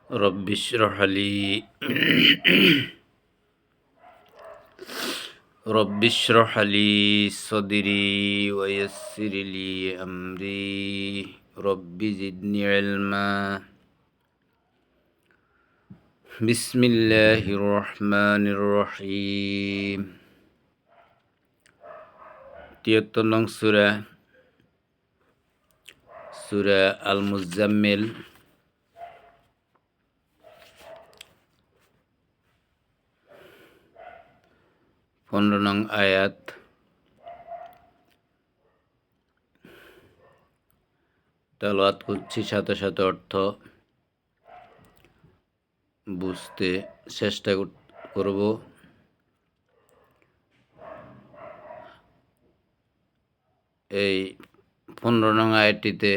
رب اشرح لي رب اشرح لي صدري ويسر لي أمري رب زدني علما بسم الله الرحمن الرحيم ৭৩ নং সূরা আল মুজাম্মিল ১৫ নং আয়াত। তেলাওয়াত করছি, সাথে সাথে অর্থ বুঝতে চেষ্টা করব। এই ১৫ নং আয়াতটিতে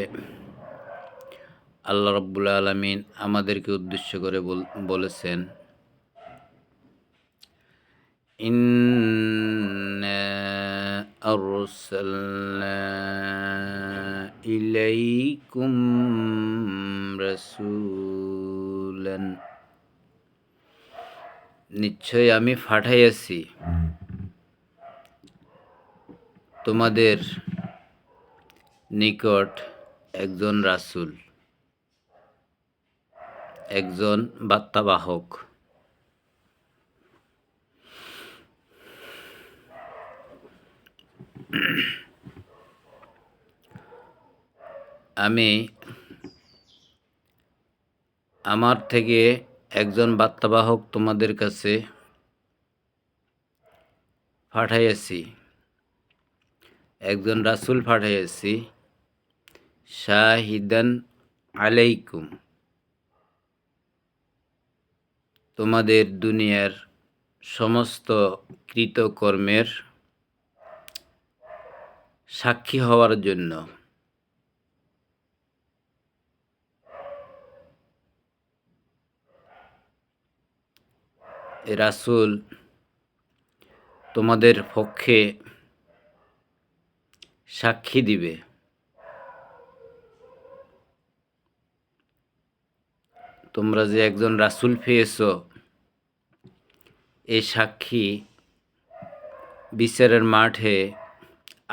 আল্লাহ রাব্বুল আলামিন আমাদেরকে উদ্দেশ্য করে বলেছেন, ইন্না আরসালনা ইলাইকুম রাসূলান, নিশ্চয় আমি পাঠাইয়াছি তোমাদের নিকট একজন রাসূল, একজন বার্তাবাহক। আমি আমার থেকে একজন বার্তাবাহক তোমাদের কাছে পাঠাইয়াছি, একজন রাসূল পাঠাইয়াছি। শাহিদান আলাইকুম, তোমাদের দুনিয়ার সমস্ত কৃতকর্মের সাক্ষী হওয়ার জন্য। রাসূল তোমাদের পক্ষে সাক্ষী দিবে। তোমরা যে একজন রাসূল পেয়েছো, এই সাক্ষী বিচারের মাঠে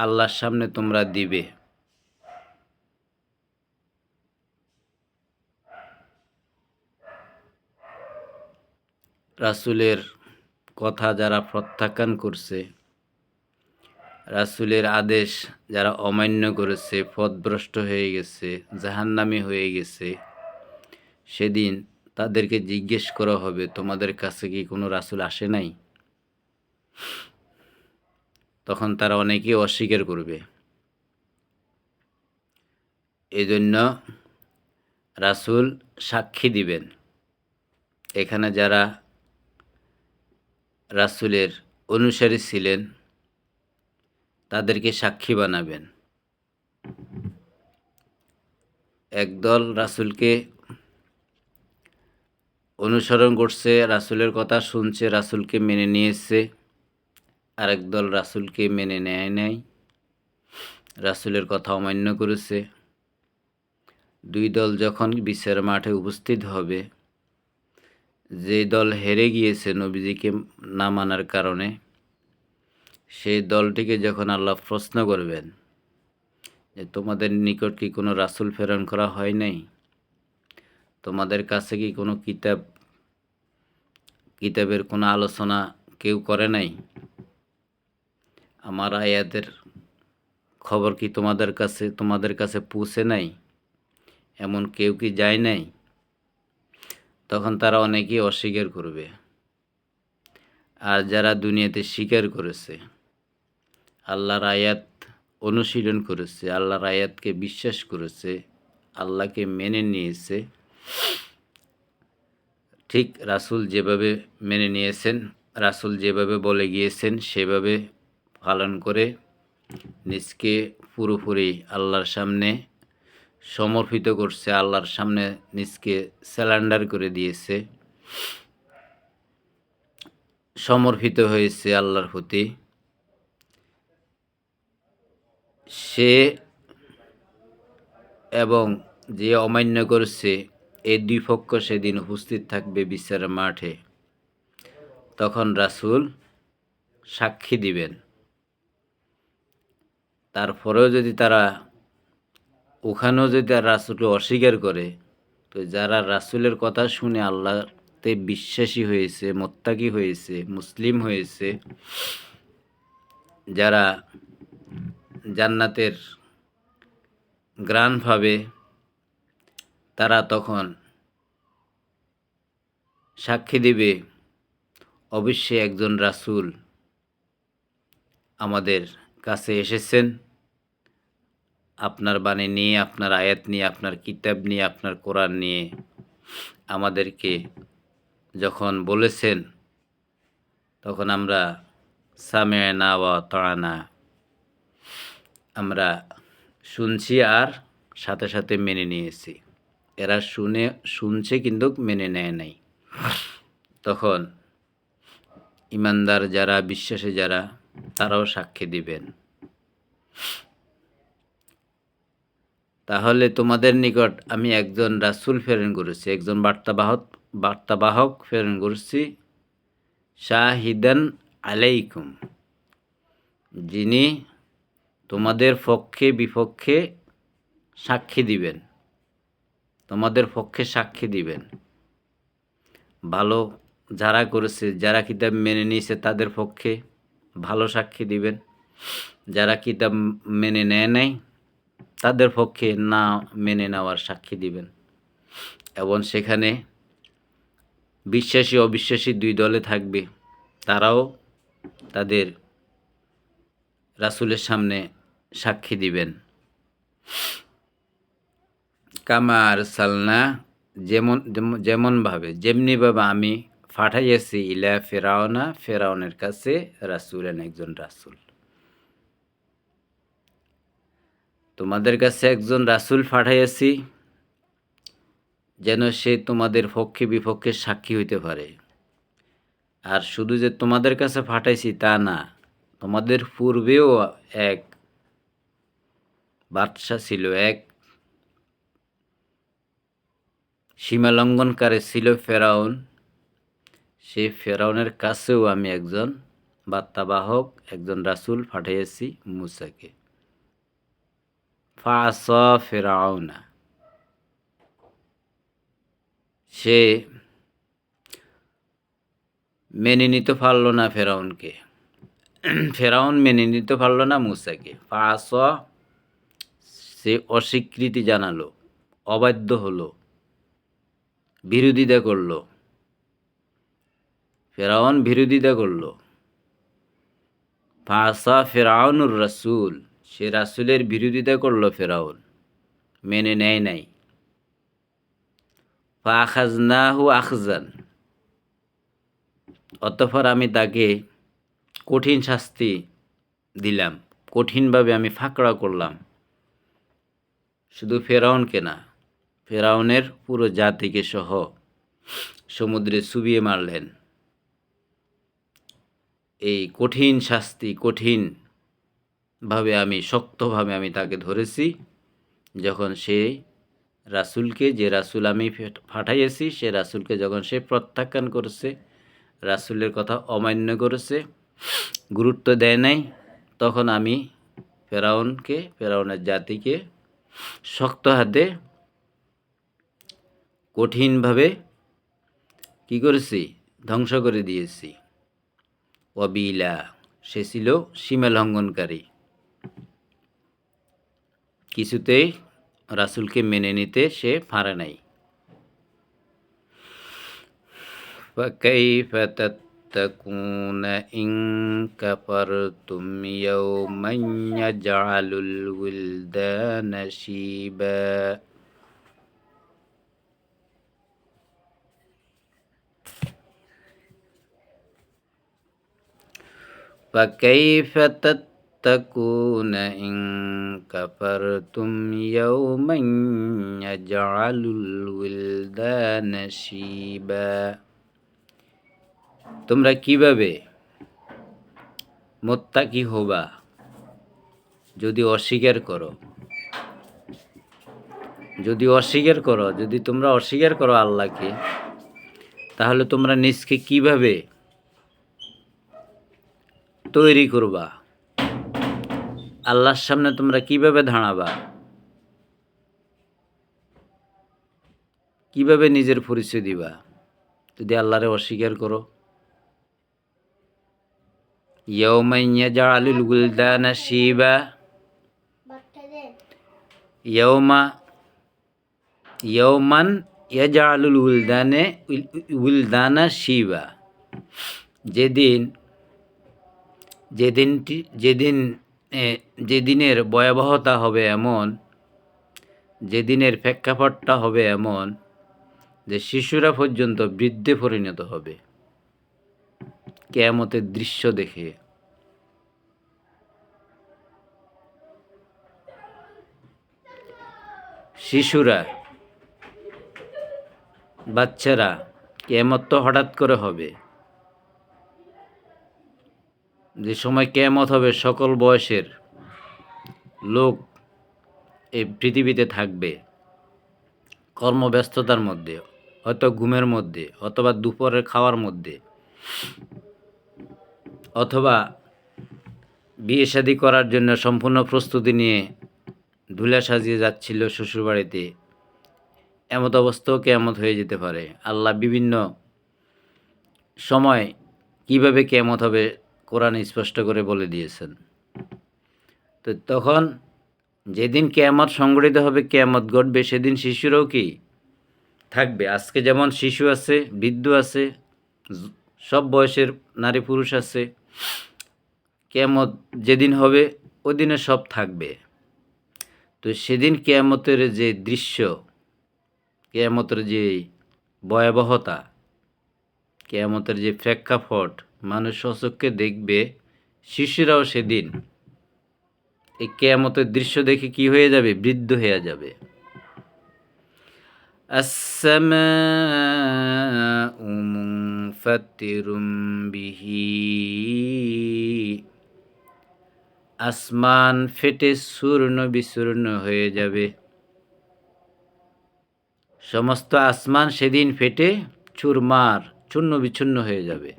আল্লাহর সামনে তোমরা দিবে। রাসূলের কথা যারা প্রত্যাখ্যান করছে, রাসূলের আদেশ যারা অমান্য করেছে, পথভ্রষ্ট হয়ে গেছে, জাহান্নামী হয়ে গেছে, সেদিন তাদেরকে জিজ্ঞেস করা হবে, তোমাদের কাছে কি কোনো রাসূল আসে নাই? তখন তারা অনেকেই অস্বীকার করবে। এজন্য রাসূল সাক্ষী দিবেন। এখানে যারা রাসূলের অনুসারী ছিলেন তাদেরকে সাক্ষী বানাবেন। একদল রাসূলকে অনুসরণ করছে, রাসূলের কথা শুনছে, রাসূলকে মেনে নিয়েছে। আরেক দল রাসূলকে মেনে নেয় নাই, রাসূলের কথা অমান্য করেছে। দুই দল যখন বিচার মাঠে উপস্থিত হবে, যে দল হেরে গিয়েছে নবীজিকে না মানার কারণে, সেই দলটিকে যখন আল্লাহ প্রশ্ন করবেন যে তোমাদের নিকট কি কোনো রাসূল প্রেরণ করা হয় নাই? তোমাদের কাছে কি কোনো কিতাবের কোনো আলোচনা কেউ করে নাই? আমার আয়াতের খবর কি তোমাদের কাছে পৌঁছে নাই? এমন কেউ কি যায় নাই? তখন তারা অনেকেই অস্বীকার করবে। আর যারা দুনিয়াতে স্বীকার করেছে, আল্লাহর আয়াত অনুশীলন করেছে, আল্লাহর আয়াতকে বিশ্বাস করেছে, আল্লাহকে মেনে নিয়েছে, ঠিক রাসূল যেভাবে মেনে নিয়েছেন, রাসূল যেভাবে বলে গিয়েছেন সেভাবে পালন করে নিজকে পুরোপুরি আল্লাহর সামনে সমর্পিত করছে, আল্লাহর সামনে নিজকে স্যারেন্ডার করে দিয়েছে, সমর্পিত হয়েছে আল্লাহর প্রতি। সে এবং যে অমান্য করছে এই দুই পক্ষ সেদিন উপস্থিত থাকবে বিচারের মাঠে। তখন রাসূল সাক্ষী দিবেন। তারপরেও যদি তারা ওখানেও যদি রাসূলকে অস্বীকার করে, তো যারা রাসূলের কথা শুনে আল্লাহতে বিশ্বাসী হয়েছে, মুত্তাকি হয়েছে, মুসলিম হয়েছে, যারা জান্নাতের ঘ্রাণ পাবে, তারা তখন সাক্ষী দিবে অবশ্যই একজন রাসূল আমাদের কাছে এসেছেন, আপনার বাণী নিয়ে, আপনার আয়াত নিয়ে, আপনার কিতাব নিয়ে, আপনার কোরআন নিয়ে আমাদেরকে যখন বলেছেন, তখন আমরা সামি'না ওয়া আতা'না, আমরা শুনছি আর সাথে সাথে মেনে নিয়েছি। এরা শুনছে কিন্তু মেনে নেয় নাই। তখন ঈমানদার যারা, বিশ্বাসী যারা, তারাও সাক্ষী দিবেন। তাহলে তোমাদের নিকট আমি একজন রাসূল প্রেরণ করেছি, একজন বার্তাবাহক প্রেরণ করেছি, শাহিদান আলাইকুম, যিনি তোমাদের পক্ষে বিপক্ষে সাক্ষী দিবেন, তোমাদের পক্ষে সাক্ষী দিবেন। ভালো যারা করেছে, যারা কিতাব মেনে নিয়েছে তাদের পক্ষে ভালো সাক্ষী দিবেন, যারা কিতাব মেনে নেয় নাই তাদের পক্ষে না মেনে নেওয়ার সাক্ষী দিবেন। এবং সেখানে বিশ্বাসী অবিশ্বাসী দুই দলে থাকবে, তারাও তাদের রাসূলের সামনে সাক্ষী দিবেন। কামা আরসালনা, যেমনিভাবে আমি পাঠাইয়াছি ইলা ফিরআউনা, ফিরআউনের কাছে, রাসূলান, একজন রাসূল। তোমাদের কাছে একজন রাসূল পাঠাইয়াছি যেন সে তোমাদের পক্ষে বিপক্ষে সাক্ষী হইতে পারে। আর শুধু যে তোমাদের কাছে পাঠাইছি তা না, তোমাদের পূর্বেও এক বাদশা ছিল, এক সীমালঙ্ঘনকারী ছিল ফেরাউন। সেই ফেরাউনের কাছেও আমি একজন বার্তাবাহক, একজন রাসূল পাঠিয়েছি, মূসাকে। ফাআসা ফিরআউনা, সে মেনে নিতে পারল না ফেরাউনকে, ফেরাউন মেনে নিতে পারল না মূসাকে। ফাআসা, সে অস্বীকৃতি জানালো, অবাধ্য হলো, বিরোধিতা করল, ফেরাউন বিরোধিতা করল। ফাআসা ফিরআউনুর রাসূল, সে রাসূলের বিরোধিতা করল ফেরাউন, মেনে নেয় নাই। ফাআখাযনাহু আখযান, অতঃপর আমি তাকে কঠিন শাস্তি দিলাম, কঠিনভাবে আমি ফাঁকড়া করলাম। শুধু ফেরাউনকে না, ফেরাউনের পুরো জাতিকে সহ সমুদ্রে চুবিয়ে মারলেন। এই কঠিন শাস্তি, কঠিনভাবে আমি, শক্তভাবে আমি তাকে ধরেছি। যখন সে রাসূলকে, যে রাসূল আমি পাঠাইয়েছি, সে রাসূলকে যখন সে প্রত্যাখ্যান করেছে, রাসূলের কথা অমান্য করেছে, গুরুত্ব দেয় নাই, তখন আমি ফেরাউনকে, ফেরাউনের জাতিকে শক্ত হাতে, কঠিনভাবে কি করেছি? ধ্বংস করে দিয়েছি। ওয়াবিলা, সে ছিল সীমা লঙ্ঘনকারী, কিছুতেই রাসূলকে মেনে নিতে সে পারে নাই। ফাকাইফা তাত্তাকুনা ইন কাফারতুম ইয়াওমান ইয়াজআলুল উলদানা শিবা। فكيف تتقون إن كفرتم يوما يجعل الولدان شيبا, তোমরা কিভাবে মুত্তাকি হবা যদি অস্বীকার করো? যদি অস্বীকার করো, যদি তোমরা অস্বীকার করো আল্লাহকে, তাহলে তোমরা নিজকে কিভাবে তৈরি করবা? আল্লাহর সামনে তোমরা কিভাবে দাঁড়াবা? কিভাবে নিজের পরিচয় দিবা যদি আল্লাহরে অস্বীকার করো? ইয়াউমান ইয়াজআলুল উলদানা শিবা, ইয়াউমা ইয়াউমান ইয়াজআলুল উলদানা শিবা, যেদিন যেদিনটি যেদিন যেদিনের ভয়াবহতা হবে এমন, যেদিনের প্রেক্ষাপটটা হবে এমন যে শিশুরা পর্যন্ত বৃদ্ধে পরিণত হবে কিয়ামতের দৃশ্য দেখে। শিশুরা, বাচ্চারা, কিয়ামত তো হঠাৎ করে হবে। যে সময় কিয়ামত হবে সকল বয়সের লোক এই পৃথিবীতে থাকবে কর্মব্যস্ততার মধ্যে, হয়তো ঘুমের মধ্যে, অথবা দুপুরের খাওয়ার মধ্যে, অথবা বিয়ে শাদী করার জন্য সম্পূর্ণ প্রস্তুতি নিয়ে ধুলা সাজিয়ে যাচ্ছিল শ্বশুরবাড়িতে। এমত অবস্থাও কিয়ামত হয়ে যেতে পারে। আল্লাহ বিভিন্ন সময় কিভাবে কিয়ামত হবে কোরআনে স্পষ্ট করে বলে দিয়েছেন। তো তখন যেদিন কিয়ামত সংঘটিত হবে, কিয়ামত ঘটবে, সেদিন শিশুরাও কি থাকবে। আজকে যেমন শিশু আছে, বৃদ্ধ আছে, সব বয়সের নারী পুরুষ আছে। কিয়ামত যেদিন হবে ওই দিনে সব থাকবে। তো সেদিন কিয়ামতের যে দৃশ্য, কিয়ামতের যে ভয়াবহতা, কিয়ামতের যে প্রেক্ষাপট মানুষ স্বচক্ষে দেখবে, শিশুরাও সেদিন এই কিয়ামতের দৃশ্য দেখে কি হয়ে যাবে? বৃদ্ধ হয়ে যাবে। আসসামাউ মুনফাতিরুম বিহি, আসমান ফেটে চূর্ণ বিচূর্ণ হয়ে যাবে। সমস্ত আসমান সেদিন ফেটে চুরমার, চূর্ণ বিচূর্ণ হয়ে যাবে।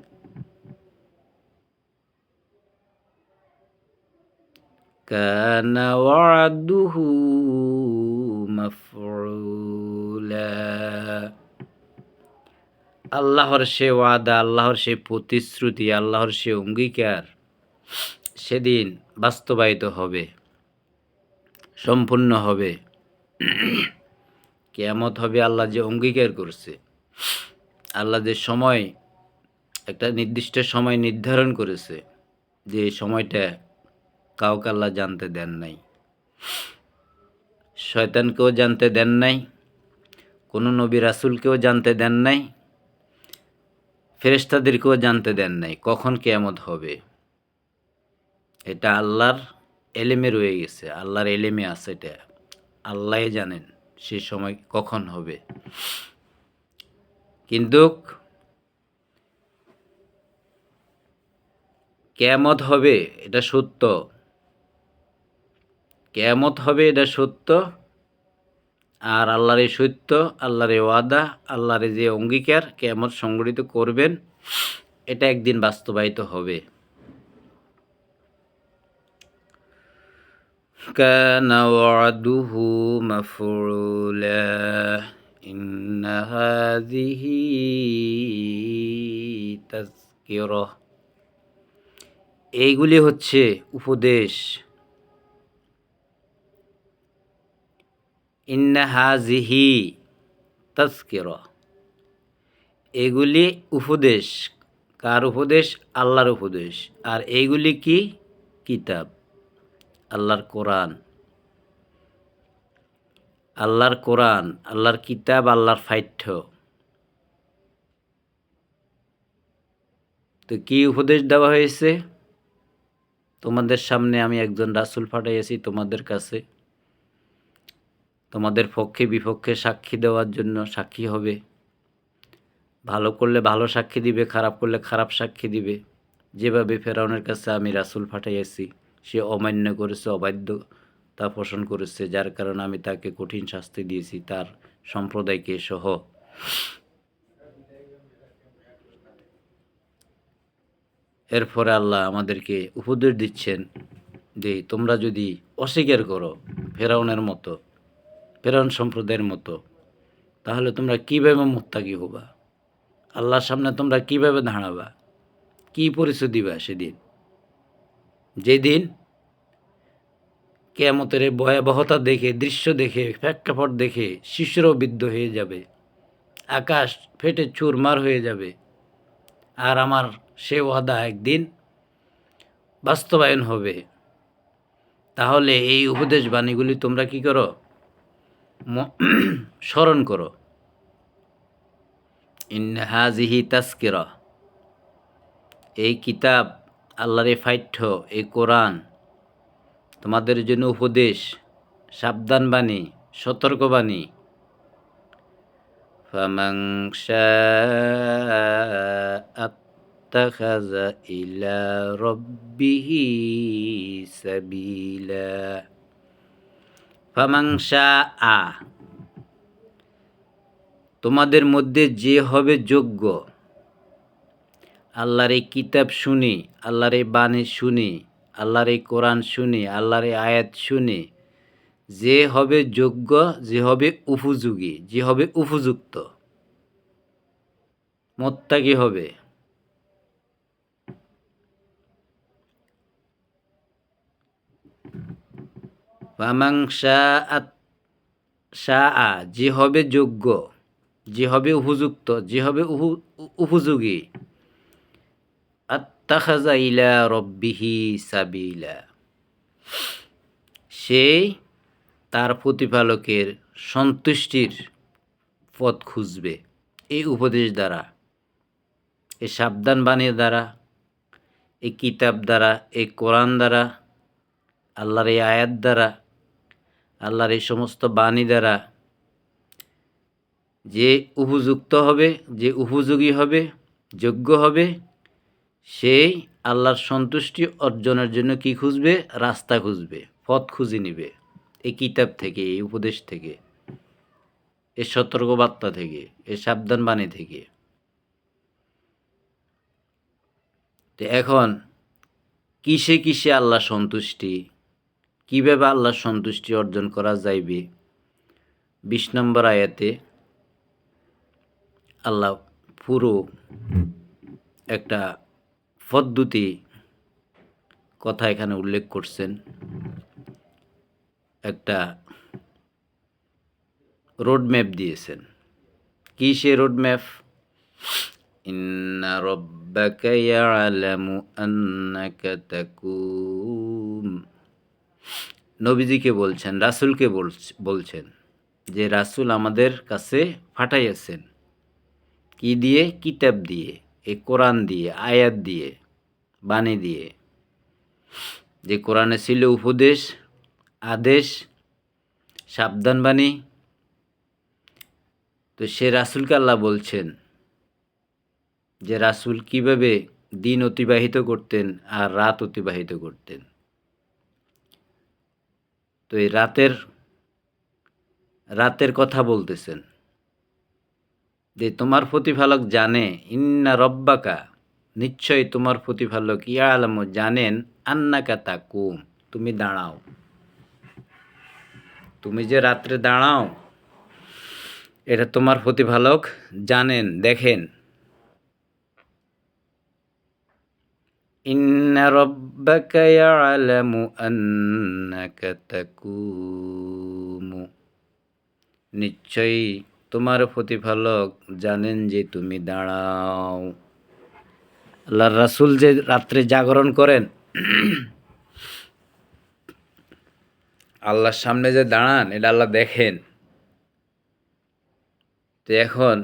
কানা ওয়াদুহু মাফউলা, আল্লাহর সে ওয়াদা, আল্লাহর সে প্রতিশ্রুতি, আল্লাহর সে অঙ্গীকার সেদিন বাস্তবায়িত হবে, সম্পূর্ণ হবে। কিয়ামত হবে আল্লাহ যে অঙ্গীকার করছে, আল্লাহ যে সময়, একটা নির্দিষ্ট সময় নির্ধারণ করেছে, যে সময়টা কাউকে আল্লাহ জানতে দেন নাই, শয়তানকেও জানতে দেন নাই, কোনো নবী রাসূলকেও জানতে দেন নাই, ফেরেশতাদেরকেও জানতে দেন নাই কখন কিয়ামত হবে। এটা আল্লাহর এলেমে রয়ে গেছে, আল্লাহর এলেমে আছে, এটা আল্লাহই জানেন সে সময় কখন হবে। কিন্তু কিয়ামত হবে এটা সত্য, কিয়ামত হবে এটা সত্য। আর আল্লাহর এই সত্য, আল্লাহর এই ওয়াদা, আল্লাহর যে অঙ্গীকার কিয়ামত সংগঠিত করবেন, এটা একদিন বাস্তবায়িত হবে। কানা ওয়াদুহু মাফউলা ইন্না হাযিহি তাযকিরাহ, এইগুলি হচ্ছে উপদেশ। ইন্না হাযিহি তাযকিরাহ, এগুলি উপদেশ। কার উপদেশ? আল্লাহর উপদেশ। আর এইগুলি কি? কিতাব, আল্লাহর কোরআন, আল্লাহর কোরআন, আল্লাহর কিতাব, আল্লাহর পাঠ্য। তো কি উপদেশ দেওয়া হয়েছে? তোমাদের সামনে আমি একজন রাসূল পাঠাইয়াছি তোমাদের কাছে, তোমাদের পক্ষে বিপক্ষে সাক্ষী দেওয়ার জন্য, সাক্ষী হবে। ভালো করলে ভালো সাক্ষী দিবে, খারাপ করলে খারাপ সাক্ষী দিবে। যেভাবে ফেরাউনের কাছে আমি রাসূল পাঠাইয়াছি, সে অমান্য করেছে, অবাধ্য তা পোষণ করেছে, যার কারণে আমি তাকে কঠিন শাস্তি দিয়েছি, তার সম্প্রদায়কে সহ। এরপরে আল্লাহ আমাদেরকে উপদেশ দিচ্ছেন যে তোমরা যদি অস্বীকার করো ফেরাউনের মতো, ফেরাউন সম্প্রদায়ের মতো, তাহলে তোমরা কীভাবে মুত্তাকি হবা? আল্লাহর সামনে তোমরা কীভাবে দাঁড়াবা? কী পরিচয় দিবা সেদিন? যেদিন কিয়ামতের এই ভয়াবহতা দেখে, দৃশ্য দেখে, প্রেক্ষাপট দেখে শিশুরাও বিদ্ধ হয়ে যাবে, আকাশ ফেটে চুরমার হয়ে যাবে, আর আমার সে ওয়াদা একদিন বাস্তবায়ন হবে। তাহলে এই উপদেশ বাণীগুলি তোমরা কি করো? স্মরণ করো। ইন্না হাযিহি তাযকিরা, এই কিতাব, আল্লাহর এই পাঠ্য, এই কোরআন তোমাদের জন্য উপদেশ, সাবধানবাণী, সতর্কবাণী। ফামান শাআ আত্তাখাযা ইলা রাব্বিহি সাবিলা। ফামান শাআ, তোমাদের মধ্যে যে হবে যোগ্য, আল্লাহর এই কিতাব শুনি, আল্লাহর এই বাণী শুনি, আল্লাহর এই কোরআন শুনি, আল্লাহর এই আয়াত শুনি, যে হবে যোগ্য, যে হবে উপযোগী, যে হবে উপযুক্ত, মুত্তাকি হবে। ফামান শাআ, যে হবে যোগ্য, যে হবে উপযুক্ত, যে হবে উপযোগী, আত্তাখাযা ইলা রাব্বিহি সাবিলা, সে তার প্রতিপালকের সন্তুষ্টির পথ খুঁজবে। এই উপদেশ দ্বারা, এই সাবধান বাণীর দ্বারা, এই কিতাব দ্বারা, এই কোরআন দ্বারা, আল্লাহর এই আয়াত দ্বারা, আল্লাহর এই সমস্ত বাণী দ্বারা যে উপযুক্ত হবে, যে উপযোগী হবে, যোগ্য হবে, সেই আল্লাহর সন্তুষ্টি অর্জনের জন্য কি খুঁজবে? রাস্তা খুঁজবে, পথ খুঁজে নিবে এই কিতাব থেকে, এই উপদেশ থেকে, এই সতর্কবার্তা থেকে, এই সাবধান বাণী থেকে। তো এখন কিসে কিসে আল্লাহ সন্তুষ্টি, কীভাবে আল্লাহর সন্তুষ্টি অর্জন করা যাইবে? ২০ নম্বর আয়াতে আল্লাহ পুরো একটা পদ্ধতি কথা এখানে উল্লেখ করছেন, একটা রোডম্যাপ দিয়েছেন। কি সে রোডম্যাপ? ইন্না রাব্বাকা ইয়ালামু আন্নাকা তাকুম, নবীজিকে বলছেন, রাসূলকে বলছেন যে রাসূল আমাদের কাছে পাঠাইয়াছেন কি দিয়ে? কিতাব দিয়ে, এই কোরআন দিয়ে, আয়াত দিয়ে, বাণী দিয়ে। যে কোরআনে ছিল উপদেশ, আদেশ, সাবধান বাণী। তো সে রাসূলকে আল্লাহ বলছেন যে রাসূল কিভাবে দিন অতিবাহিত করতেন আর রাত অতিবাহিত করতেন। তো এই রাতের কথা বলতেছেন যে তোমার প্রতিপালক জানে, ইন্না রব্বাকা, নিশ্চয়ই তোমার প্রতিপালক, ইয়ালামু, জানেন, আন্নাকা তাকুম, তুমি দাঁড়াও, তুমি যে রাত্রে দাঁড়াও এটা তোমার প্রতিপালক জানেন, দেখেন। ইন্না রাব্বাকা ইয়ালামু আন্নাকা তাকুমু, নিশ্চয়ই তোমার প্রতিপালক জানেন যে তুমি দাঁড়াও। আল্লাহর রাসূল যে রাত্রে জাগরণ করেন, আল্লাহর সামনে যে দাঁড়ান, এটা আল্লাহ দেখেন। তো এখন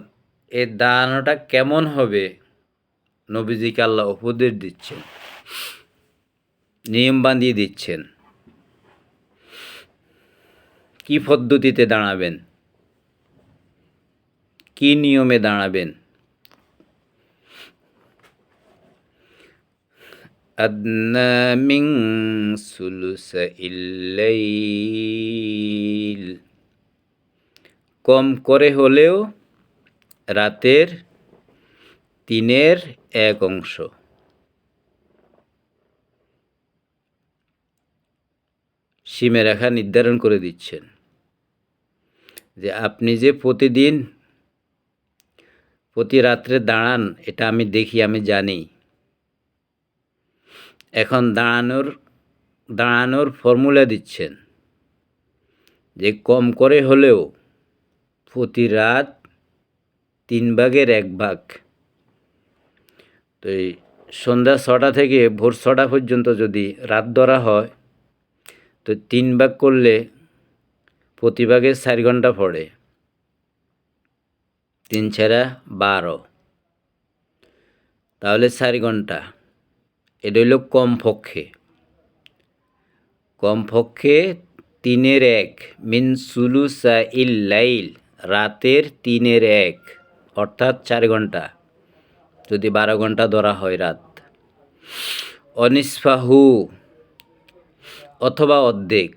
এই দাঁড়ানোটা কেমন হবে? নবীজিকে আল্লাহ উপদেশ দিচ্ছেন, নিয়ম বাঁধিয়ে দিচ্ছেন, কি পদ্ধতিতে দাঁড়াবেন, কি নিয়মে দাঁড়াবেন। আদনা মিন সুলুসাইল লাইল, কম করে হলেও রাতের 1/3 সীমারেখা নির্ধারণ করে দিচ্ছেন যে আপনি যে প্রতিদিন প্রতি রাত্রে দাঁড়ান, এটা আমি দেখি, আমি জানি। এখন দাঁড়ানোর ফর্মুলা দিচ্ছেন যে কম করে হলেও প্রতি রাত 1/3 তো এই সন্ধ্যা 6টা থেকে ভোর 6টা পর্যন্ত যদি রাত ধরা হয়, তো 3 ভাগ করলে প্রতি ভাগে 4 ঘন্টা পড়ে, 3 × 12, তাহলে 4 ঘন্টা। এটা হইল কমপক্ষে 3/1 মিন সুলুসাইল লাইল, রাতের 3/1 অর্থাৎ 4 ঘন্টা, যদি 12 ঘন্টা ধরা হয় রাত। অনিসফাহু, অথবা অর্ধেক,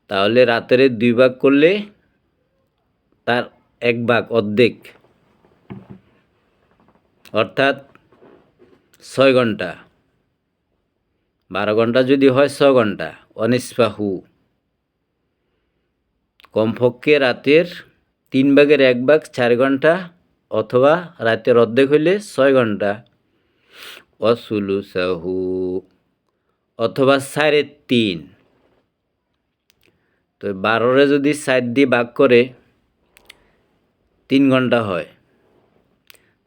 তাহলে রাতের 2 ভাগ করলে তার 1 ভাগ, অর্ধেক, অর্থাৎ 6 ঘন্টা। 12 ঘন্টা যদি হয় 6 ঘন্টা। অনিসফাহু, কমপক্ষে রাতের 1/3 4 ঘন্টা, অথবা রাতের অর্ধেক হইলে 6 ঘন্টা। অসুলুসাহু, অথবা 3.5, তো 12 যদি 4 দিয়ে ভাগ করে 3 ঘন্টা হয়,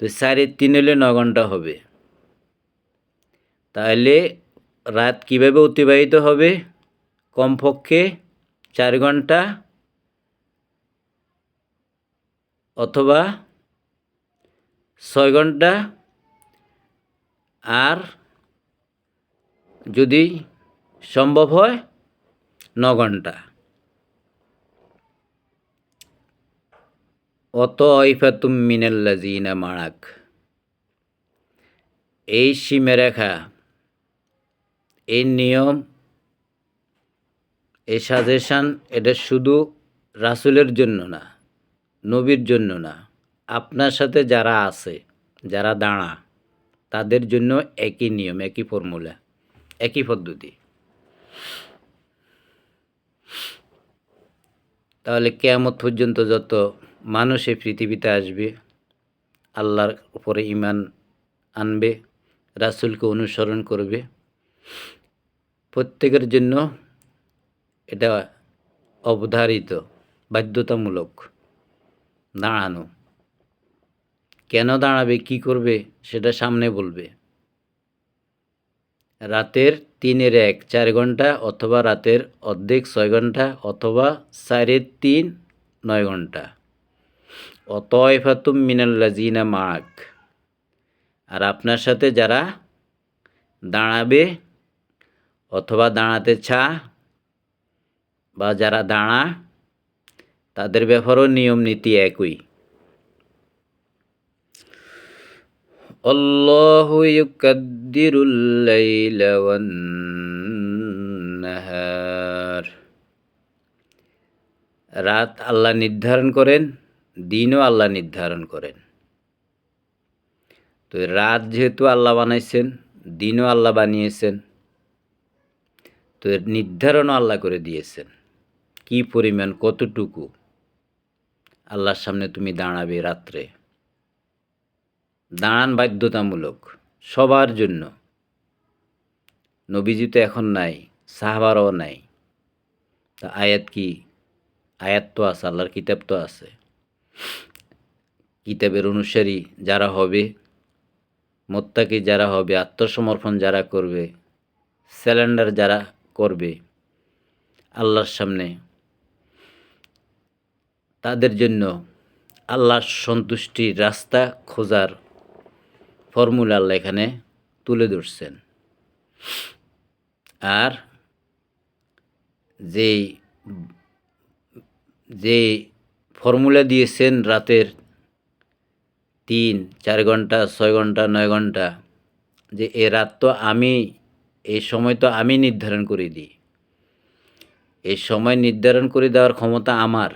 তো 3.5 হলে 9 ঘন্টা হবে। তাহলে রাত কিভাবে অতিবাহিত হবে? কমপক্ষে 4 ঘন্টা, অথবা 6 ঘন্টা, আর যদি সম্ভব হয় 9 ঘন্টা। অতইফাতুম মিনাল্লাযিনা মাআক, এই সীমারেখা, এই নিয়ম, এই সাজেশন, এটা শুধু রাসূলের জন্য না, নবীর জন্য না, আপনার সাথে যারা আছে, যারা দাঁড়া, তাদের জন্য একই নিয়ম, একই ফর্মুলা, একই পদ্ধতি। তাহলে কিয়ামত পর্যন্ত যত মানুষ এই পৃথিবীতে আসবে, আল্লাহর উপরে ঈমান আনবে, রাসূলকে অনুসরণ করবে, প্রত্যেকের জন্য এটা অবধারিত, বাধ্যতামূলক দাঁড়ানো। কেন দাঁড়াবে, কি করবে, সেটা সামনে বলবে। রাতের 3/1 4 ঘন্টা, অথবা রাতের অর্ধেক 6 ঘন্টা, অথবা 3.5 9 ঘন্টা। অতইফাতুম মিনাল্লাযিনা মাআক, আর আপনার সাথে যারা দাঁড়াবে, অথবা দাঁড়াতে বা যারা দাঁড়া, তাদের ব্যাপারেও নিয়ম নীতি একই। আল্লাহু ইউকাদ্দিরুল লাইলা ওয়ান নাহার, রাত আল্লাহ নির্ধারণ করেন, দিনও আল্লাহ নির্ধারণ করেন। তো রাত যেহেতু আল্লাহ বানাইছেন, দিনও আল্লাহ বানিয়েছেন, তো এর নির্ধারণও আল্লাহ করে দিয়েছেন কি পরিমাণ, কতটুকু আল্লাহর সামনে তুমি দাঁড়াবে রাত্রে। দাঁড়ান বাধ্যতামূলক সবার জন্য। নবীজি তো এখন নাই, সাহাবারও নাই, তা আয়াত কি? আয়াত তো আছে, আল্লাহর কিতাব তো আছে। কিতাবের অনুসারী যারা হবে, মুত্তাকি যারা হবে, আত্মসমর্পণ যারা করবে, স্যালেন্ডার যারা করবে আল্লাহর সামনে, তাদের জন্য আল্লাহর সন্তুষ্টির রাস্তা খোঁজার ফর্মুলা আল্লাহ এখানে তুলে ধরছেন। আর যে ফর্মুলা দিয়েছেন রাতের 3-4 ঘন্টা, 6 ঘন্টা, 9 ঘন্টা, যে এ রাত তো আমি, এই সময় তো আমি নির্ধারণ করে দিই, এই সময় নির্ধারণ করে দেওয়ার ক্ষমতা আমার।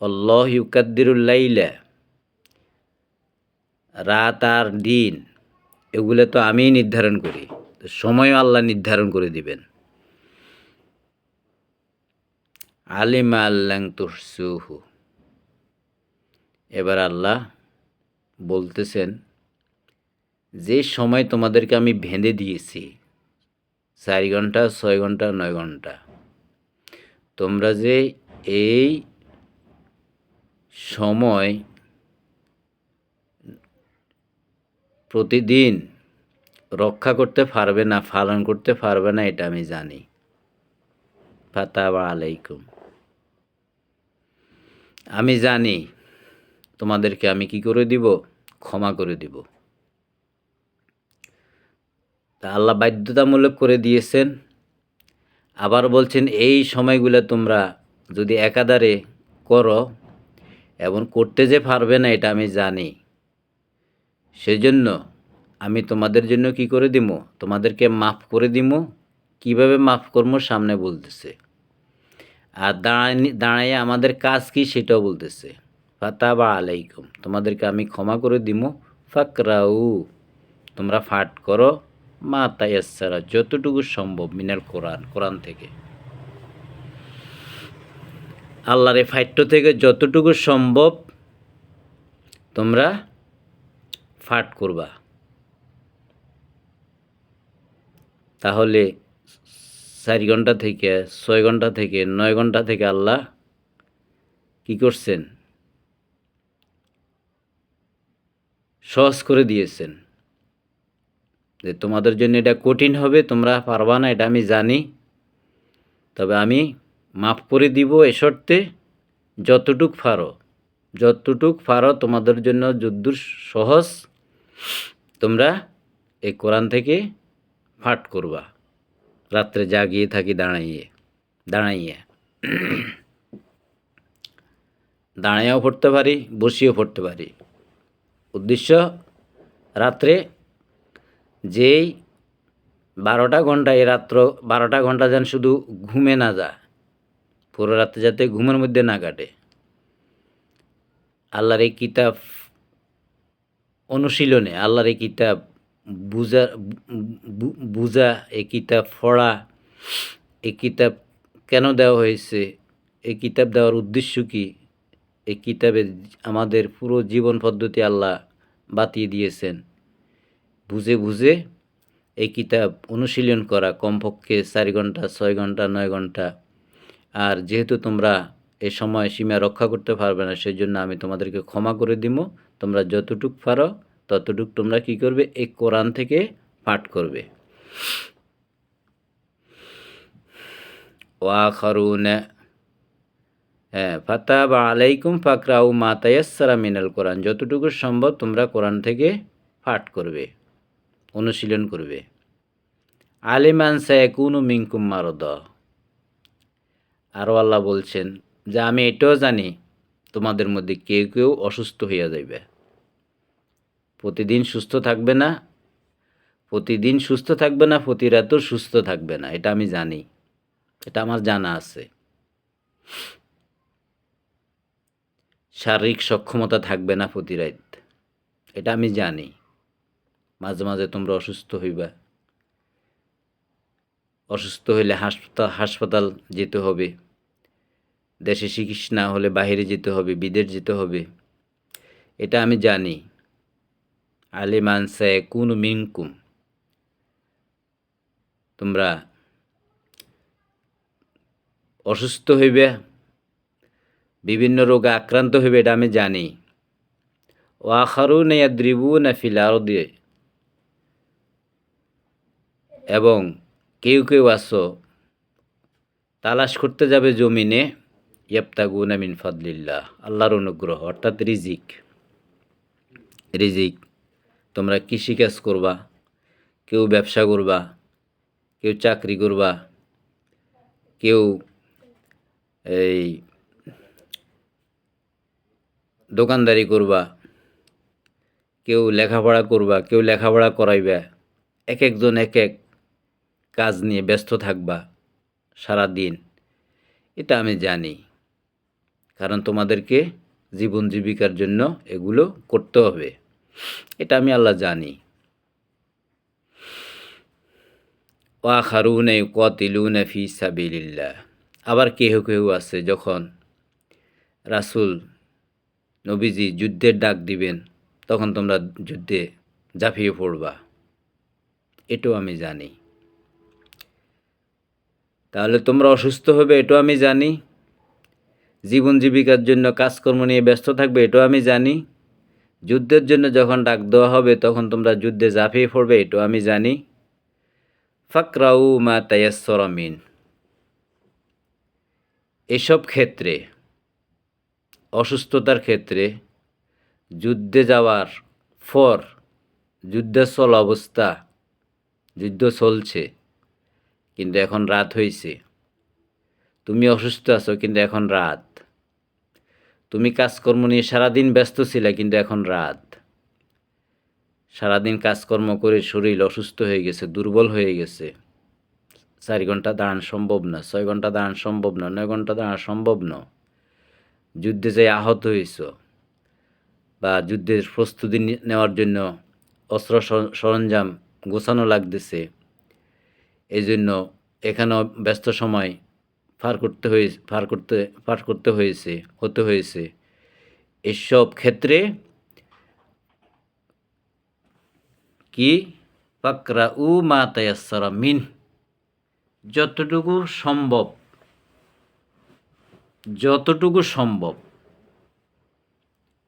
আল্লাহ ইউকাদ্দিরুল লাইলা, রাত আর দিন এগুলো তো আমিই নির্ধারণ করি, তো সময়ও আল্লাহ নির্ধারণ করে দিবেন। আলিমা আল্লাং তুহসুহু, এবার আল্লাহ বলতেছেন যে সময় তোমাদেরকে আমি ভেঁধে দিয়েছি 4 ঘন্টা, 6 ঘন্টা, 9 ঘন্টা, তোমরা যে এই সময় প্রতিদিন রক্ষা করতে পারবে না, পালন করতে পারবে না, এটা আমি জানি। ফাতাবা আলাইকুম, আমি জানি তোমাদেরকে আমি কি করে দিব, ক্ষমা করে দিব। তা আল্লাহ বাধ্যতামূলক করে দিয়েছেন। আবার বলছেন এই সময়গুলো তোমরা যদি একাধারে করো, এবং করতে যে পারবে না এটা আমি জানি, সেজন্য আমি তোমাদের জন্য কি করে দিব, তোমাদেরকে মাফ করে দিব। কিভাবে মাফ করবো সামনে বলতেছে, আর দাঁড়াইয়া আমাদের কাজ কি সেটাও বলতেছে। ফাতাবা আলাইকুম, তোমাদেরকে আমি ক্ষমা করে দিব। ফাকরাউ, তোমরা পাঠ করো। মা তায়াসসারা, যতটুকু সম্ভব, মিনাল কোরআন, কোরআন থেকে, আল্লাহর এই ফাইট্য থেকে যতটুকু সম্ভব তোমরা পাঠ করবা। তাহলে 4 ঘন্টা থেকে, 6 ঘন্টা থেকে, 9 ঘন্টা থেকে আল্লাহ কি করছেন, সহজ করে দিয়েছেন। যে তোমাদের জন্য এটা কঠিন হবে, তোমরা পারবা না, এটা আমি জানি, তবে আমি মাফ করে দিব এ শর্তে, যতটুক পারো তোমাদের জন্য যদ্দূর সহজ তোমরা এই কোরআন থেকে পাঠ করবা। রাত্রে জাগিয়ে থাকি দাঁড়াইয়াও পড়তে পারি, বসিয়েও পড়তে পারি। উদ্দেশ্য রাত্রে যেই 12টা ঘন্টা, এই রাত্র 12টা ঘন্টা যেন শুধু ঘুমে না যায়, পুরো রাত্রে যাতে ঘুমের মধ্যে না কাটে। আল্লাহর এই কিতাব অনুশীলনে, আল্লাহর এই কিতাব বুঝা, এই কিতাব পড়া, এই কিতাব কেন দেওয়া হয়েছে, এই কিতাব দেওয়ার উদ্দেশ্য কি, এই কিতাবে আমাদের পুরো জীবন পদ্ধতি আল্লাহ বাতিয়ে দিয়েছেন। বুঝে এই কিতাব অনুশীলন করা, কমপক্ষে 4 ঘন্টা, 6 ঘন্টা, 9 ঘন্টা। আর যেহেতু তোমরা এ সময় সীমা রক্ষা করতে পারবে না, সেই জন্য আমি তোমাদেরকে ক্ষমা করে দিব। তোমরা যতটুক পারো ততটুক তোমরা কি করবে, এই কোরআন থেকে পাঠ করবে। ওয়াখারুনা, হ্যাঁ, ফাতাবা আলাইকুম ফাকরাউ মা তায়াসসারা মিনাল কোরআন, যতটুকু সম্ভব তোমরা কোরআন থেকে পাঠ করবে, অনুশীলন করবে। আলিমান সায়াকুনু মিনকুম মারদা, আরও আল্লাহ বলছেন যে আমি এটাও জানি তোমাদের মধ্যে কেউ কেউ অসুস্থ হইয়া যাইবে, প্রতিদিন সুস্থ থাকবে না, প্রতি রাতেও সুস্থ থাকবে না, এটা আমি জানি, এটা আমার জানা আছে। শারীরিক সক্ষমতা থাকবে না প্রতি রাত, এটা আমি জানি। মাঝে মাঝে তোমরা অসুস্থ হইবা, অসুস্থ হইলে হাসপাতাল যেতে হবে, দেশে চিকিৎসা না হলে বাইরে যেতে হবে, বিদেশ যেতে হবে, এটা আমি জানি। আলিমান সায়াকুনু মিনকুম, তোমরা অসুস্থ হইবে, বিভিন্ন রোগে আক্রান্ত হইবে, এটা আমি জানি। ওয়াখারুনা ইয়াদরিবুনা ফিল আরদি, এবং কেউ কেউ আসো তালাশ করতে যাবে জমিনে, ইয়াবতাগুনা মিন ফাদলিল্লাহ, আল্লাহর অনুগ্রহ, অর্থাৎ রিজিক। তোমরা কৃষিকাজ করবা, কেউ ব্যবসা করবা, কেউ চাকরি করবা, কেউ এই দোকানদারি করবা, কেউ লেখাপড়া করবা, কেউ লেখাপড়া করাইবা, এক একজন এক এক কাজ নিয়ে ব্যস্ত থাকবা সারা দিন। এটা আমি জানি, কারণ তোমাদেরকে জীবন জীবিকার জন্য এগুলো করতে হবে। এটা আমি আল্লাহ জানি। ওয়াখারুনা ইউকাতিলুনা ফি সাবিলিল্লাহ। আবার কেহ কেউ আছে যখন রাসূল নবীজি যুদ্ধের ডাক দিবেন তখন তোমরা যুদ্ধে ঝাঁপিয়ে পড়বা, এটাও আমি জানি। তাহলে তোমরা অসুস্থ হবে, এটাও আমি জানি। জীবন জীবিকার জন্য কাজকর্ম নিয়ে ব্যস্ত থাকবে, এটাও আমি জানি। যুদ্ধের জন্য যখন ডাক দেওয়া হবে তখন তোমরা যুদ্ধে ঝাঁপিয়ে পড়বে, এটাও আমি জানি। ফাকরাউ মা তায়াসসারা মিন। এসব ক্ষেত্রে, অসুস্থতার ক্ষেত্রে, যুদ্ধে যাওয়ার পর, যুদ্ধের চল অবস্থা, যুদ্ধ চলছে কিন্তু এখন রাত হয়েছে, তুমি অসুস্থ আছো কিন্তু এখন রাত, তুমি কাজকর্ম নিয়ে সারাদিন ব্যস্ত ছিলে কিন্তু এখন রাত, সারাদিন কাজকর্ম করে শরীর অসুস্থ হয়ে গেছে, দুর্বল হয়ে গেছে, 4 ঘন্টা দাঁড়ানো সম্ভব না, 6 ঘন্টা দাঁড়ানো সম্ভব না, 9 ঘন্টা দাঁড়ানো সম্ভব না, যুদ্ধে যাই আহত হয়েছ বা যুদ্ধের প্রস্তুতি নেওয়ার জন্য অস্ত্র সরঞ্জাম গোছানো লাগতেছে, এই জন্য এখানেও ব্যস্ত সময় পার করতে হয়েছে। এসব ক্ষেত্রে কি ফাকরাউ মা তায়াসসারা মিন, যতটুকু সম্ভব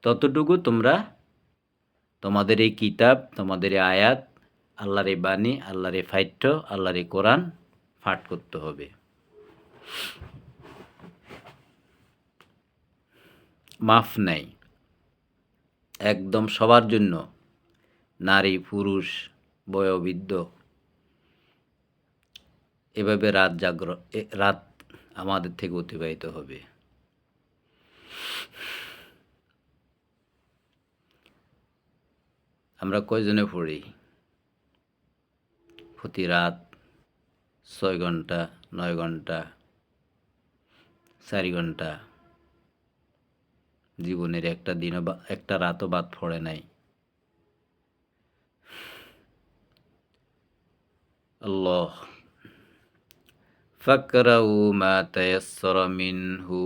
ততটুকু তোমরা তোমাদের এই কিতাব, তোমাদের এই আয়াত, আল্লাহর এই বাণী, আল্লাহর এই ফাইট্য, আল্লাহর এই কোরআন পাঠ করতে হবে। মাফ নাই একদম সবার জন্য, নারী পুরুষ বয়োবৃদ্ধ, এভাবে রাত আমাদের থেকে অতিবাহিত হবে। আমরা কয়জনে পড়ি প্রতি রাত? 6 ঘন্টা, 9 ঘন্টা, 4 ঘন্টা। জীবনের একটা দিনও বা একটা রাতও বাদ পড়ে নাই। আল্লাহ। ফাকরাউ মা তায়াসসারা মিনহু।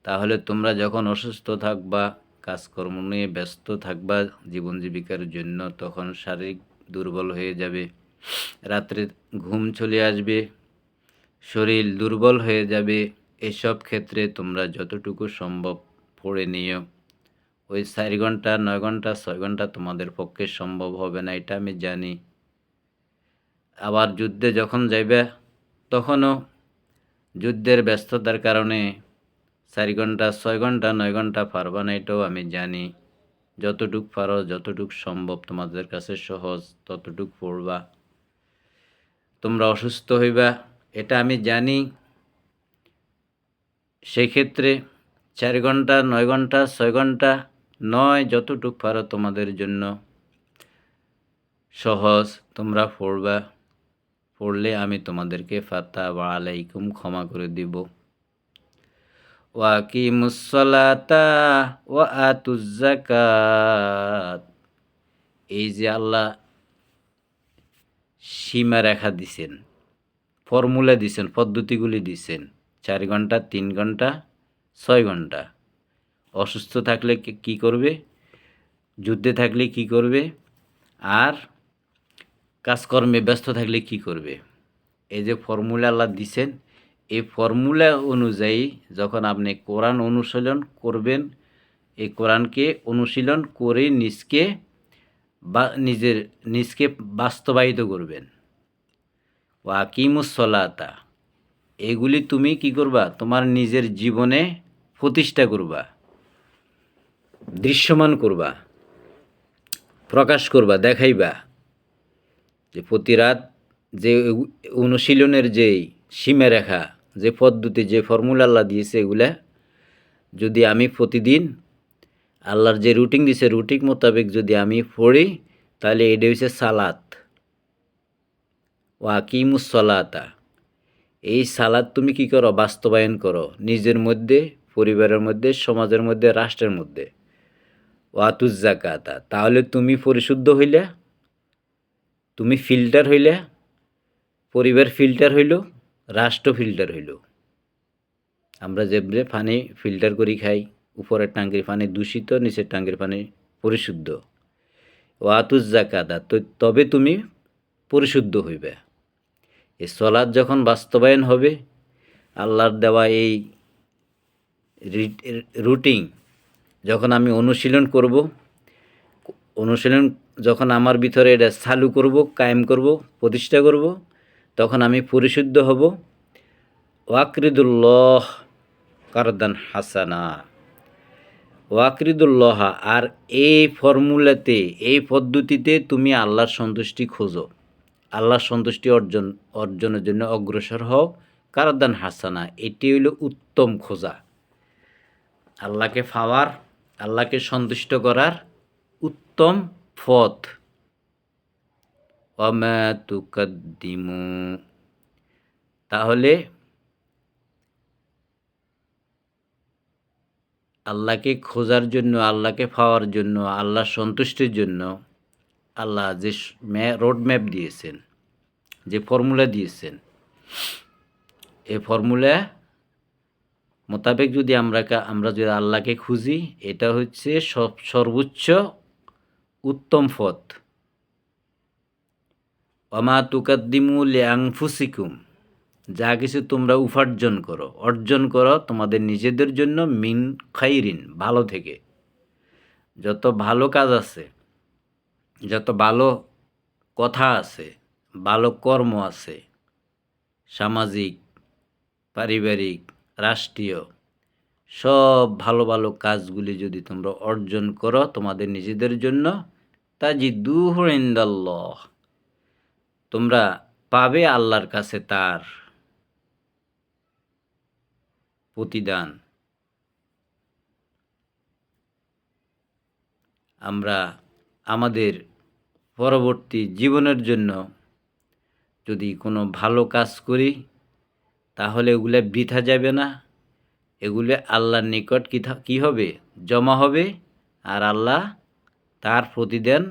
তাহলে তোমরা যখন অসুস্থ থাকবা, কাজকর্ম নিয়ে ব্যস্ত থাকবা জীবন জীবিকার জন্য, তখন শারীরিক দুর্বল হয়ে যাবে, রাত্রে ঘুম চলে আসবে, শরীর দুর্বল হয়ে যাবে। এসব ক্ষেত্রে তোমরা যতটুকু সম্ভব পড়ে নিও। ওই 4 ঘন্টা, 9 ঘন্টা, 6 ঘন্টা তোমাদের পক্ষে সম্ভব হবে না, এটা আমি জানি। আবার যুদ্ধে যখন যাইবে তখনও যুদ্ধের ব্যস্ততার কারণে 4 ঘন্টা, 6 ঘন্টা, 9 ঘন্টা পারবা না, এটাও আমি জানি। যতটুক পারো, যতটুক সম্ভব তোমাদের কাছে সহজ ততটুক পড়বা। তোমরা অসুস্থ হইবা, এটা আমি জানি। সেক্ষেত্রে 4 ঘন্টা, 9 ঘন্টা, 6 ঘন্টা নয়, যতটুক পারো তোমাদের জন্য সহজ তোমরা পড়বা। পড়লে আমি তোমাদেরকে ফাতাবা আলাইকুম ক্ষমা করে দিব। ওয়াকিমুস সালাতা ওয়া আতুজ যাকাত। এই যে আল্লাহ সীমারেখা দিছেন, ফর্মুলা দিছেন, পদ্ধতিগুলি দিছেন, 4 ঘন্টা, 3 ঘন্টা, 6 ঘন্টা। অসুস্থ থাকলে কি করবে, যুদ্ধে থাকলে কি করবে, আর কাজকর্মে ব্যস্ত থাকলে কি করবে। এই যে ফর্মুলা আল্লাহ দিছেন, এই ফর্মুলা অনুযায়ী যখন আপনি কোরআন অনুশীলন করবেন, এই কোরআনকে অনুশীলন করে নিজকে বাস্তবায়িত করবেন। ওয়াকিমুস সলাতা, এগুলি তুমি কি করবা, তোমার নিজের জীবনে প্রতিষ্ঠা করবা, দৃশ্যমান করবা, প্রকাশ করবা, দেখাইবা যে প্রতি রাত যে অনুশীলনের যেই সীমারেখা, যে পদ্ধতি, যে ফর্মুলা আল্লাহ দিয়েছে, এগুলা যদি আমি প্রতিদিন আল্লাহর যে রুটিন দিছে রুটিন মোতাবেক যদি আমি পড়ি তাহলে এটা হচ্ছে সালাত। ওয়া আকিমুস সলাতা, এই সালাত তুমি কি করো? বাস্তবায়ন করো নিজের মধ্যে, পরিবারের মধ্যে, সমাজের মধ্যে, রাষ্ট্রের মধ্যে। ওয়াতুজ জাকাতা, তাহলে তুমি পরিশুদ্ধ হইলে, তুমি ফিল্টার হইলে, পরিবার ফিল্টার হইল, রাষ্ট্র ফিল্টার হইল। আমরা যেভাবে পানি ফিল্টার করি খাই, উপরের টাঙ্কির পানি দূষিত, নিচের টাঙ্কির পানি পরিশুদ্ধ। ওয়াতুজ জাকাতা, তবে তুমি পরিশুদ্ধ হইবে। এই সলাৎ যখন বাস্তবায়ন হবে, আল্লাহর দেওয়া এই রুটিন যখন আমি অনুশীলন করব, অনুশীলন যখন আমার ভিতরে এটা চালু করব, কায়েম করব, প্রতিষ্ঠা করব, তখন আমি পরিশুদ্ধ হব। ওয়াকরিদুল্লাহ কারদান হাসানা, ওয়াকরিদুল্লাহ, আর এই ফর্মুলাতে, এই পদ্ধতিতে তুমি আল্লাহর সন্তুষ্টি খোঁজো, আল্লাহর সন্তুষ্টি অর্জনের জন্য অগ্রসর হও। কারদান হাসানা, এটি হইল উত্তম খোঁজা, আল্লাহকে পাওয়ার, আল্লাহকে সন্তুষ্ট করার উত্তম পথ। ওয়ামা তুকাদ্দিমু, তাহলে আল্লাহকে খোঁজার জন্য, আল্লাহকে পাওয়ার জন্য, আল্লাহর সন্তুষ্টির জন্য আল্লাহ যে রোড ম্যাপ দিয়েছেন, যে ফর্মুলা দিয়েছেন, এই ফর্মুলা মোতাবেক যদি আমরা যদি আল্লাহকে খুঁজি, এটা হচ্ছে সর্বোচ্চ উত্তম পথ। ওয়ামা তুকাদ্দিমু লিআনফুসিকুম, যা কিছু তোমরা উপার্জন করো, অর্জন করো তোমাদের নিজেদের জন্য, মিন খাইরিন, ভালো থেকে। যত ভালো কাজ আছে, যত ভালো কথা আছে, ভালো কর্ম আছে, সামাজিক, পারিবারিক, রাষ্ট্রীয়, সব ভালো ভালো কাজগুলি যদি তোমরা অর্জন করো তোমাদের নিজেদের জন্য, তাজিদুহু ইনদাল্লাহ, তোমরা পাবে আল্লাহর কাছে তার প্রতিদান। আমরা আমাদের পরবর্তী জীবনের জন্য যদি কোনো ভালো কাজ করি, তাহলে এগুলো বৃথা যাবে না, এগুলো আল্লাহর নিকট কী হবে? জমা হবে, আর আল্লাহ তার প্রতিদান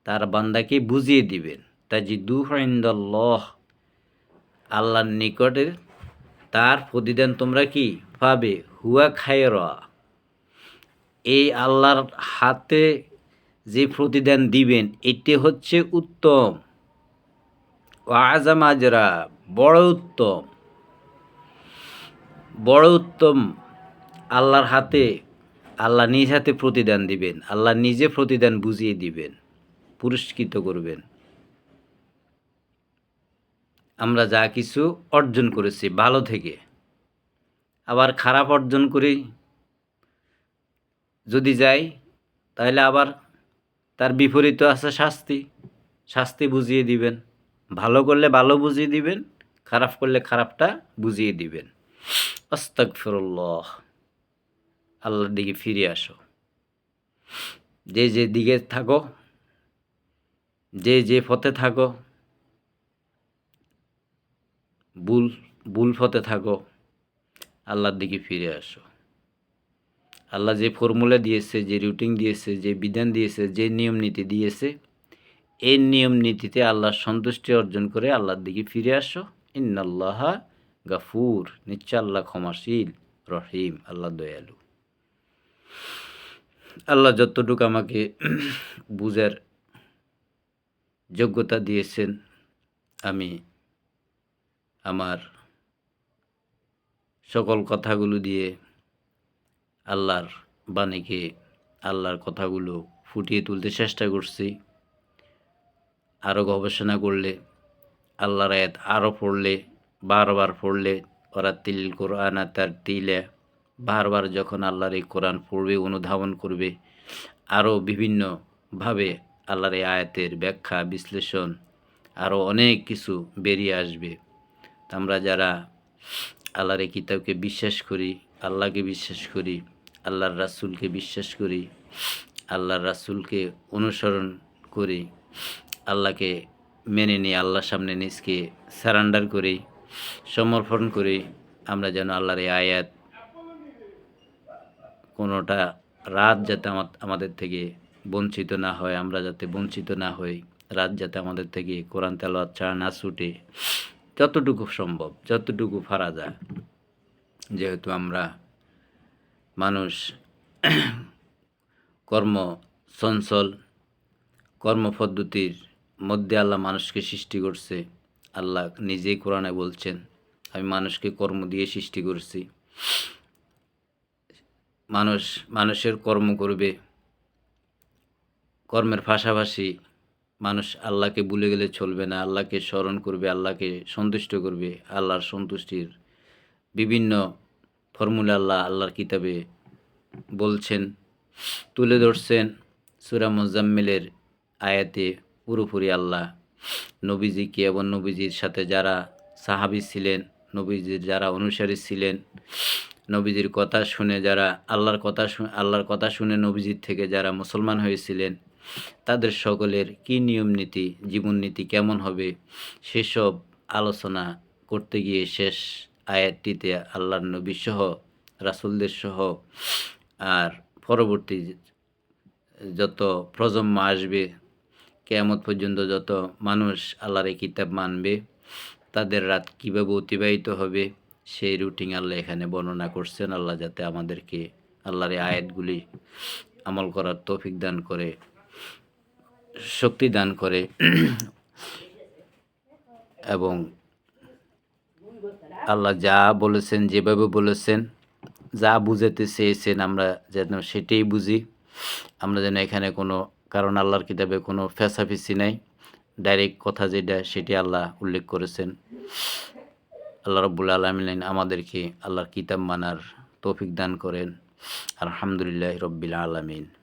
তার বান্দাকে বুঝিয়ে দিবেন। তাজিদুহু ইনদাল্লাহ, আল্লাহর নিকটের তার প্রতিদান তোমরা কি পাবে? হুয়া খায়রা, এই আল্লাহর হাতে যে প্রতিদান দিবেন এটি হচ্ছে উত্তম। ওয়াজাম আজরা, বড় উত্তম, বড় উত্তম। আল্লাহর হাতে, আল্লাহ নিজ হাতে প্রতিদান দিবেন, আল্লাহ নিজে প্রতিদান বুঝিয়ে দিবেন, পুরস্কৃত করবেন। আমরা যা কিছু অর্জন করেছি ভালো থেকে, আবার খারাপ অর্জন করি যদি যাই, তাহলে আবার তার বিপরীত আছে শাস্তি, শাস্তি বুঝিয়ে দিবেন। ভালো করলে ভালো বুঝিয়ে দিবেন, খারাপ করলে খারাপটা বুঝিয়ে দিবেন। আস্তাগফিরুল্লাহ, আল্লাহর দিকে ফিরে আসো। যে যে দিকে থাকো, যে যে পথে থাকো, ভুল পথে থাকো, আল্লাহর দিকে ফিরে আসো। আল্লাহ যে ফর্মুলা দিয়েছে, যে রুটিন দিয়েছে, যে বিধান দিয়েছে, যে নিয়ম নীতি দিয়েছে, এই নিয়ম নীতিতে আল্লাহর সন্তুষ্টি অর্জন করে আল্লাহর দিকে ফিরে আসো। ইন্নাল্লাহা গাফুর, নিশ্চয় আল্লাহ ক্ষমাশীল, রহিম, আল্লাহ দয়ালু। আল্লাহ যতটুকু আমাকে বুঝার যোগ্যতা দিয়েছেন, আমি আমার সকল কথাগুলো দিয়ে আল্লাহর বাণীকে, আল্লাহর কথাগুলো ফুটিয়ে তুলতে চেষ্টা করছি। আরও গবেষণা করলে, আল্লাহর আয়াত আরও পড়লে, বারবার পড়লে, ওরা তিল কোরআন তার তিলে, বারবার যখন আল্লাহর এই কোরআন পড়বে, অনুধাবন করবে, আরও বিভিন্নভাবে আল্লাহর এই আয়াতের ব্যাখ্যা, বিশ্লেষণ, আরও অনেক কিছু বেরিয়ে আসবে। আমরা যারা আল্লাহর এই কিতাবকে বিশ্বাস করি, আল্লাহকে বিশ্বাস করি, আল্লাহর রাসূলকে বিশ্বাস করি, আল্লাহর রাসূলকে অনুসরণ করি, আল্লাহকে মেনে নিই, আল্লাহর সামনে নিজকে সারেন্ডার করি, সমর্পণ করি। আমরা যেন আল্লাহর এই আয়াত কোনোটা রাত যাতে আমাদের থেকে বঞ্চিত না হয়, আমরা যাতে বঞ্চিত না হই, রাত যাতে আমাদের থেকে কোরআন তেলাওয়াত ছাড়া না ছুটে, যতটুকু সম্ভব, যতটুকু পারা যায়। যেহেতু আমরা মানুষ কর্ম চঞ্চল, কর্মপদ্ধতির মধ্যে আল্লাহ মানুষকে সৃষ্টি করছে। আল্লাহ নিজেই কোরআনে বলছেন, আমি মানুষকে কর্ম দিয়ে সৃষ্টি করছি। মানুষের কর্ম করবে, কর্মের পাশাপাশি মানুষ আল্লাহকে ভুলে গেলে চলবে না, আল্লাহকে স্মরণ করবে, আল্লাহকে সন্তুষ্ট করবে। আল্লাহর সন্তুষ্টির বিভিন্ন ফর্মুলা আল্লাহর কিতাবে বলছেন, তুলে ধরছেন। সূরা মুজাম্মিলের আয়াতে পুরোপুরি আল্লাহ নবীজিকে এবং নবীজির সাথে যারা সাহাবী ছিলেন, নবীজির যারা অনুসারী ছিলেন, নবীজির কথা শুনে যারা আল্লাহর কথা শুনে নবীজির থেকে যারা মুসলমান হয়েছিলেন, তাদের সকলের কী নিয়ম নীতি, জীবননীতি কেমন হবে, সেসব আলোচনা করতে গিয়ে শেষ আয়াতটিতে আল্লাহর নবী সহ, রাসূলদের সহ, আর পরবর্তী যত প্রজন্ম আসবে, কিয়ামত পর্যন্ত যত মানুষ আল্লাহর এই কিতাব মানবে, তাদের রাত কীভাবে অতিবাহিত হবে, সেই রুটিন আল্লাহ এখানে বর্ণনা করছেন। আল্লাহ যাতে আমাদেরকে আল্লাহর এই আয়াতগুলি আমল করার তৌফিক দান করে, শক্তি দান করে এবং আল্লাহ যা বলেছেন, যেভাবে বলেছেন, যা বুঝাতে চেয়েছেন আমরা যেন সেটাই বুঝি। আমরা যেন এখানে কোনো, কারণ আল্লাহর কিতাবে কোনো ফেঁসাফিসি নাই, ডাইরেক্ট কথা যেটা সেটি আল্লাহ উল্লেখ করেছেন। আল্লাহ রাব্বুল আলামিন আমাদেরকে আল্লাহর কিতাব মানার তৌফিক দান করেন। আলহামদুলিল্লাহি রাব্বিল আলামিন।